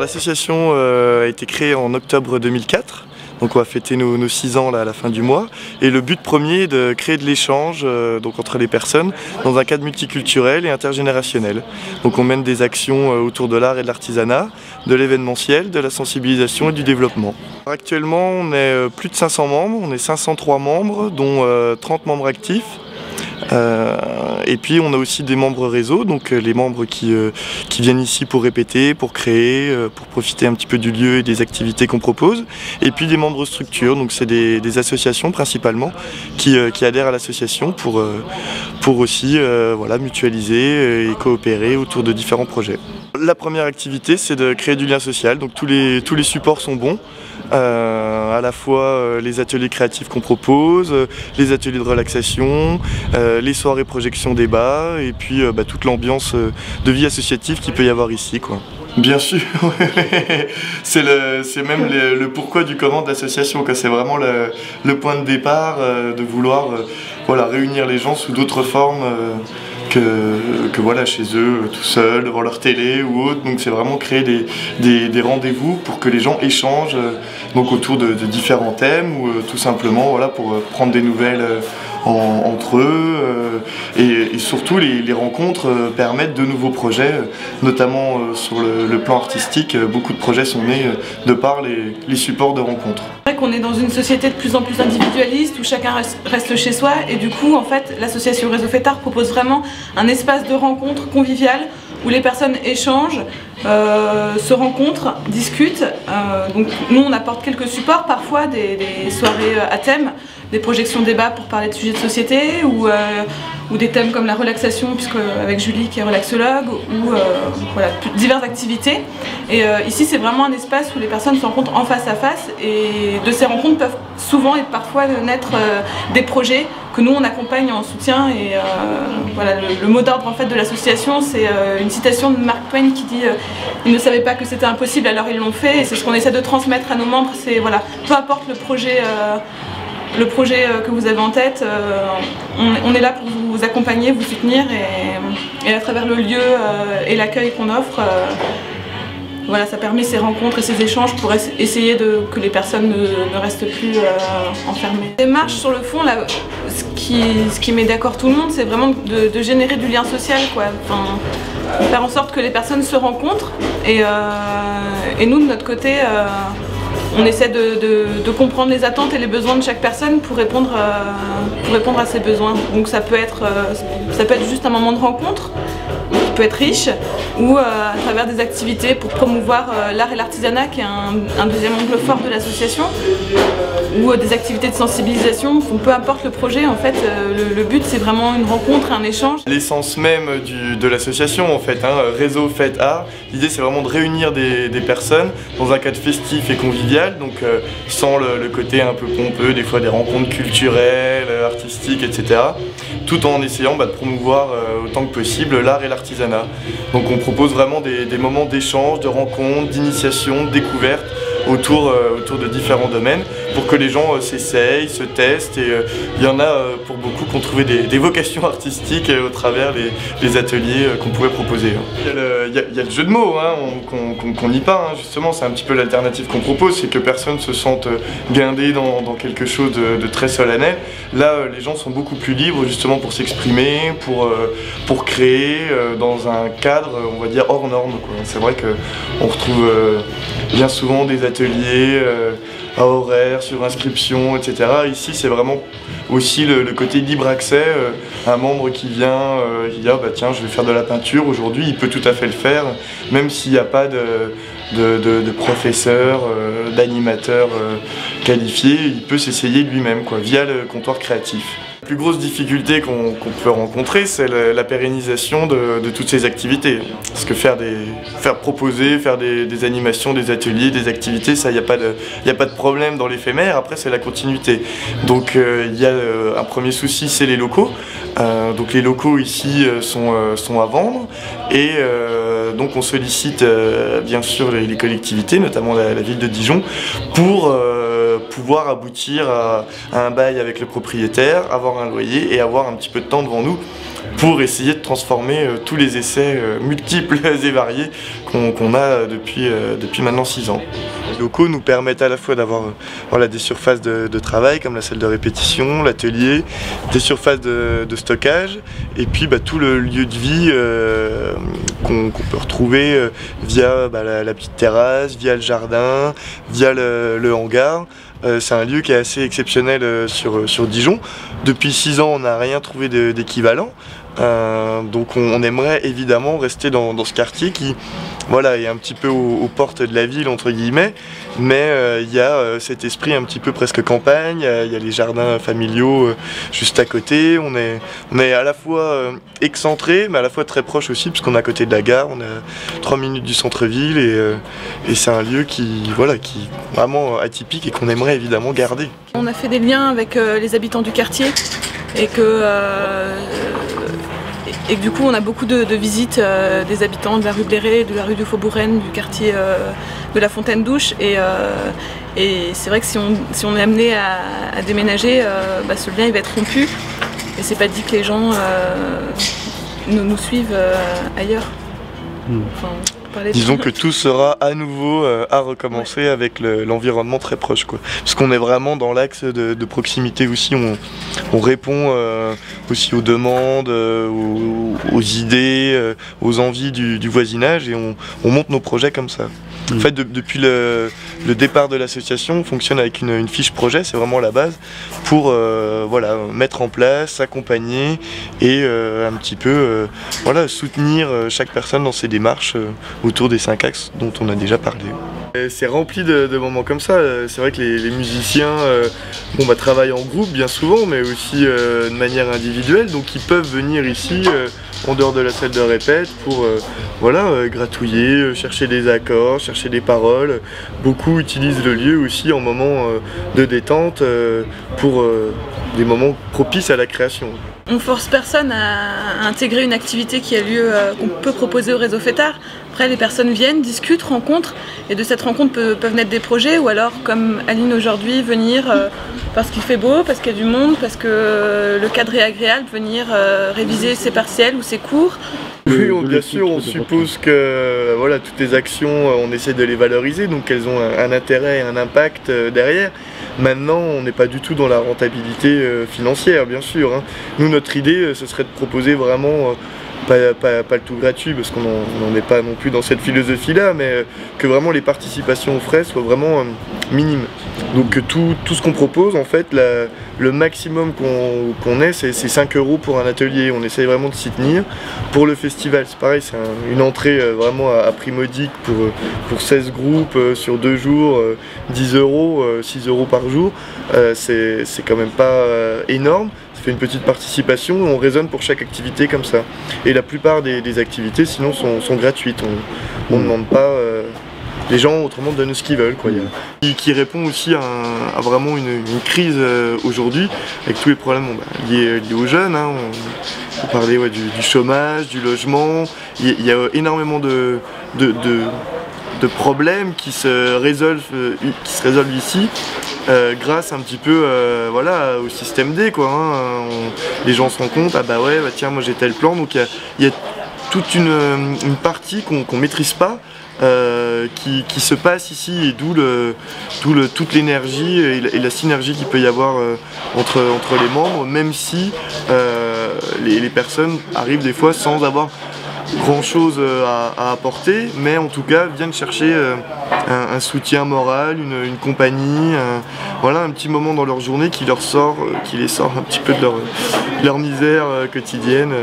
l'association a été créée en octobre 2004. Donc on va fêter nos 6 ans là, à la fin du mois. Et le but premier est de créer de l'échange donc entre les personnes dans un cadre multiculturel et intergénérationnel. Donc on mène des actions autour de l'art et de l'artisanat, de l'événementiel, de la sensibilisation et du développement. Actuellement on est plus de 500 membres, on est 503 membres dont 30 membres actifs. Et puis on a aussi des membres réseau, donc les membres qui viennent ici pour répéter, pour créer, pour profiter un petit peu du lieu et des activités qu'on propose. Et puis des membres structures, donc c'est des associations principalement qui adhèrent à l'association pour aussi voilà, mutualiser et coopérer autour de différents projets. La première activité, c'est de créer du lien social, donc tous les supports sont bons. À la fois les ateliers créatifs qu'on propose, les ateliers de relaxation, les soirées projections débat et puis toute l'ambiance de vie associative qu'il peut y avoir ici, quoi. Bien sûr, c'est même le pourquoi du comment de l'association, c'est vraiment le point de départ de vouloir voilà, réunir les gens sous d'autres formes que voilà, chez eux, tout seuls, devant leur télé ou autre. Donc c'est vraiment créer des rendez-vous pour que les gens échangent donc autour de différents thèmes ou tout simplement voilà, pour prendre des nouvelles entre eux et surtout les rencontres permettent de nouveaux projets, notamment sur le plan artistique. Beaucoup de projets sont nés de par les supports de rencontres. C'est vrai qu'on est dans une société de plus en plus individualiste où chacun reste chez soi et du coup en fait l'association Réseau Fêtard propose vraiment un espace de rencontre convivial où les personnes échangent, se rencontrent, discutent. Donc nous on apporte quelques supports, parfois des soirées à thème, des projections débat pour parler de sujets de société ou des thèmes comme la relaxation, puisque avec Julie qui est relaxologue, ou voilà, diverses activités. Et ici c'est vraiment un espace où les personnes se rencontrent en face à face et de ces rencontres peuvent souvent et parfois naître des projets que nous on accompagne en soutien. Et voilà, le mot d'ordre en fait de l'association, c'est une citation de Mark Twain qui dit ils ne savaient pas que c'était impossible alors ils l'ont fait, et c'est ce qu'on essaie de transmettre à nos membres. C'est voilà, peu importe le projet que vous avez en tête, on est là pour vous accompagner, vous soutenir et à travers le lieu et l'accueil qu'on offre, voilà, ça permet ces rencontres et ces échanges pour essayer que les personnes ne restent plus enfermées. La démarche sur le fond, là, ce qui met d'accord tout le monde, c'est vraiment de générer du lien social, quoi. Enfin, faire en sorte que les personnes se rencontrent et nous de notre côté on essaie de comprendre les attentes et les besoins de chaque personne pour répondre à ses besoins. Donc ça peut être juste un moment de rencontre qui peut être riche, ou à travers des activités pour promouvoir l'art et l'artisanat qui est un deuxième angle fort de l'association, ou des activités de sensibilisation. Peu importe le projet, en fait, le but c'est vraiment une rencontre, un échange. L'essence même de l'association en fait, Réseau Fête Art, l'idée c'est vraiment de réunir des personnes dans un cadre festif et convivial, donc sans le côté un peu pompeux, des fois des rencontres culturelles, artistiques, etc. Tout en essayant de promouvoir autant que possible l'art et l'artisanat. Donc on propose vraiment des moments d'échange, de rencontres, d'initiation, de découverte autour de différents domaines pour que les gens s'essayent, se testent, et il y en a pour beaucoup qui ont trouvé des vocations artistiques au travers les ateliers qu'on pouvait proposer. Il y a le jeu de mots qu'on n'y pas, justement, c'est un petit peu l'alternative qu'on propose, c'est que personne se sente guindé dans quelque chose de très solennel. Là les gens sont beaucoup plus libres justement pour s'exprimer, pour créer dans un cadre on va dire hors norme, quoi. C'est vrai qu'on retrouve bien souvent des ateliers à horaire, sur inscription, etc. Ici c'est vraiment aussi le côté libre accès, un membre qui vient, qui dit tiens je vais faire de la peinture aujourd'hui, il peut tout à fait le faire, même s'il n'y a pas de professeur, d'animateur qualifié, il peut s'essayer lui-même via le comptoir créatif. La plus grosse difficulté qu'on peut rencontrer, c'est la pérennisation de toutes ces activités. Parce que faire des animations, des ateliers, des activités, ça, il n'y a pas de problème dans l'éphémère. Après, c'est la continuité. Donc, il y a un premier souci, c'est les locaux. Donc, les locaux ici sont à vendre. Et donc, on sollicite bien sûr les collectivités, notamment la ville de Dijon, pour pouvoir aboutir à un bail avec le propriétaire, avoir un loyer et avoir un petit peu de temps devant nous pour essayer de transformer tous les essais multiples et variés qu'on a depuis maintenant 6 ans. Les locaux nous permettent à la fois d'avoir voilà, des surfaces de travail comme la salle de répétition, l'atelier, des surfaces de stockage et puis tout le lieu de vie qu'on peut retrouver via la petite terrasse, via le jardin, via le hangar. C'est un lieu qui est assez exceptionnel sur Dijon. Depuis 6 ans, on n'a rien trouvé d'équivalent. Donc on aimerait évidemment rester dans ce quartier qui voilà, est un petit peu aux portes de la ville entre guillemets, mais il y a cet esprit un petit peu presque campagne, il y a les jardins familiaux juste à côté, on est à la fois excentré mais à la fois très proche aussi parce qu'on est à côté de la gare, on est à 3 minutes du centre-ville et c'est un lieu qui est vraiment atypique et qu'on aimerait évidemment garder. On a fait des liens avec les habitants du quartier et que du coup on a beaucoup de visites des habitants de la rue Bléré, de la rue du Faubourg-Rennes, du quartier de la Fontaine-Douche et c'est vrai que si on est amené à déménager, ce lien il va être rompu et c'est pas dit que les gens nous suivent ailleurs. Enfin, disons que tout sera à nouveau à recommencer avec l'environnement très proche, quoi. Parce qu'on est vraiment dans l'axe de proximité aussi, on répond aussi aux demandes, aux idées, aux envies du voisinage et on monte nos projets comme ça. En fait, depuis le départ de l'association, on fonctionne avec une fiche projet, c'est vraiment la base, pour voilà, mettre en place, s'accompagner et un petit peu voilà, soutenir chaque personne dans ses démarches autour des 5 axes dont on a déjà parlé. C'est rempli de moments comme ça, c'est vrai que les musiciens travaillent en groupe bien souvent, mais aussi de manière individuelle, donc ils peuvent venir ici en dehors de la salle de répète pour voilà, gratouiller, chercher des accords, chercher des paroles. Beaucoup utilisent le lieu aussi en moment de détente pour des moments propices à la création. On force personne à intégrer une activité qui a lieu, qu'on peut proposer au réseau Fêtard. Après, les personnes viennent, discutent, rencontrent, et de cette rencontre peuvent naître des projets, ou alors, comme Aline aujourd'hui, venir parce qu'il fait beau, parce qu'il y a du monde, parce que le cadre est agréable, venir réviser ses partiels ou ses cours. Oui, bien sûr, on suppose que voilà, toutes les actions, on essaie de les valoriser, donc elles ont un intérêt et un impact derrière. Maintenant, on n'est pas du tout dans la rentabilité financière, bien sûr, hein. Nous, notre idée, ce serait de proposer vraiment pas le tout gratuit, parce qu'on n'en est pas non plus dans cette philosophie-là, mais que vraiment les participations aux frais soient vraiment minimes. Donc que tout ce qu'on propose, en fait, le maximum qu'on ait, c'est 5 € pour un atelier. On essaye vraiment de s'y tenir. Pour le festival, c'est pareil, c'est une entrée vraiment à prix modique pour 16 groupes sur 2 jours, 10 €, 6 € par jour. C'est quand même pas énorme. Ça fait une petite participation, on raisonne pour chaque activité comme ça. Et la plupart des activités, sinon, sont gratuites. On ne demande pas... les gens autrement donnent ce qu'ils veulent, quoi. Qui répond aussi à vraiment une crise aujourd'hui, avec tous les problèmes liés aux jeunes, hein. On parlait du chômage, du logement, il y a énormément de problèmes qui se résolvent ici grâce un petit peu voilà, au système D, quoi, hein. Les gens se rendent compte, ah bah ouais, tiens, moi j'ai tel plan, donc il y a toute une partie qu'on maîtrise pas, qui se passe ici, et d'où toute l'énergie et la synergie qu'il peut y avoir entre les membres, même si les personnes arrivent des fois sans avoir grand chose à apporter, mais en tout cas viennent chercher un soutien moral, une compagnie, voilà, un petit moment dans leur journée qui les sort un petit peu de leur misère quotidienne.